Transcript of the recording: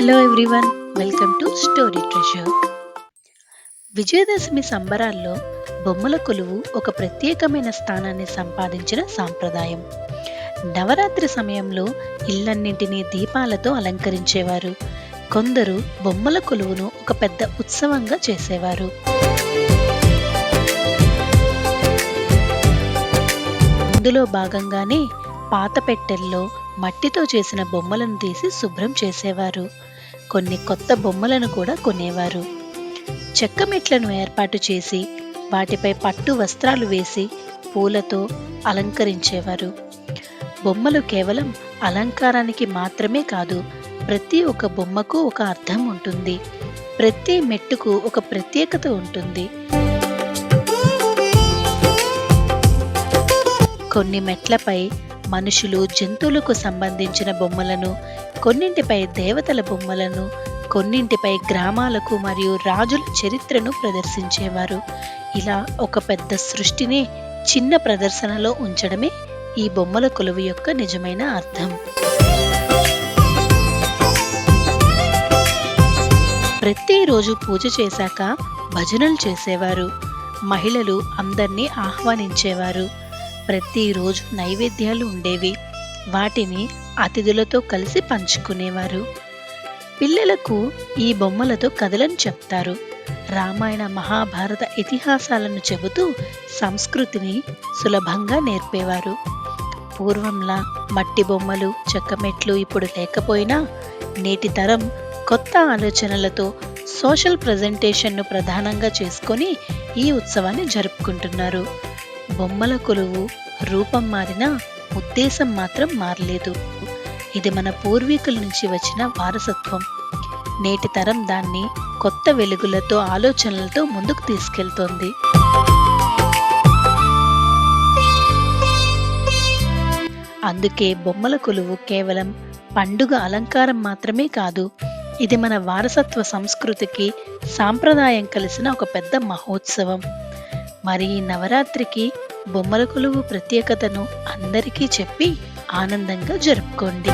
Hello everyone, welcome to story treasure. Vijayadashami సంబరాల్లో బొమ్మల కొలువు ఒక ప్రత్యేకమైన స్థానాన్ని సంపాదించిన సాంప్రదాయం. నవరాత్రి సమయంలో ఇళ్లన్నింటినీ దీపాలతో అలంకరించేవారు. కొందరు బొమ్మల కొలువును ఒక పెద్ద ఉత్సవంగా చేసేవారు. ఇందులో భాగంగానే పాత పెట్టెల్లో మట్టితో చేసిన బొమ్మలను తీసి శుభ్రం చేసేవారు. కొన్ని కొత్త బొమ్మలను కూడా కొనేవారు. చెక్క మెట్లను ఏర్పాటు చేసి వాటిపై పట్టు వస్త్రాలు వేసి పూలతో అలంకరించేవారు. బొమ్మలు కేవలం అలంకారానికి మాత్రమే కాదు, ప్రతి ఒక్క బొమ్మకు ఒక అర్థం ఉంటుంది. ప్రతి మెట్టుకు ఒక ప్రత్యేకత ఉంటుంది. కొన్ని మెట్లపై మనుషులు, జంతువులకు సంబంధించిన బొమ్మలను, కొన్నింటిపై దేవతల బొమ్మలను, కొన్నింటిపై గ్రామాలకు మరియు రాజుల చరిత్రను ప్రదర్శించేవారు. ఇలా ఒక పెద్ద సృష్టిని చిన్న ప్రదర్శనలో ఉంచడమే ఈ బొమ్మల కొలువు యొక్క నిజమైన అర్థం. ప్రతిరోజు పూజ చేశాక భజనలు చేసేవారు. మహిళలు అందరినీ ఆహ్వానించేవారు. ప్రతిరోజు నైవేద్యాలు ఉండేవి. వాటిని అతిథులతో కలిసి పంచుకునేవారు. పిల్లలకు ఈ బొమ్మలతో కథలను చెప్తారు. రామాయణ, మహాభారత ఇతిహాసాలను చెబుతూ సంస్కృతిని సులభంగా నేర్పేవారు. పూర్వంలా మట్టి బొమ్మలు, చెక్కమెట్లు ఇప్పుడు లేకపోయినా నేటి తరం కొత్త ఆలోచనలతో సోషల్ ప్రజెంటేషన్ను ప్రధానంగా చేసుకొని ఈ ఉత్సవాన్ని జరుపుకుంటున్నారు. బొమ్మల కొలువు రూపం మారినా ఉద్దేశం మాత్రం మారలేదు. ఇది మన పూర్వీకుల నుంచి వచ్చిన వారసత్వం. నేటి తరం దాన్ని కొత్త వెలుగులతో, ఆలోచనలతో ముందుకు తీసుకెళ్తోంది. అందుకే బొమ్మల కొలువు కేవలం పండుగ అలంకారం మాత్రమే కాదు, ఇది మన వారసత్వ సంస్కృతికి, సాంప్రదాయం కలిసిన ఒక పెద్ద మహోత్సవం. మరి ఈ నవరాత్రికి బొమ్మల కొలువు ప్రత్యేకతను అందరికీ చెప్పి ఆనందంగా జరుపుకోండి.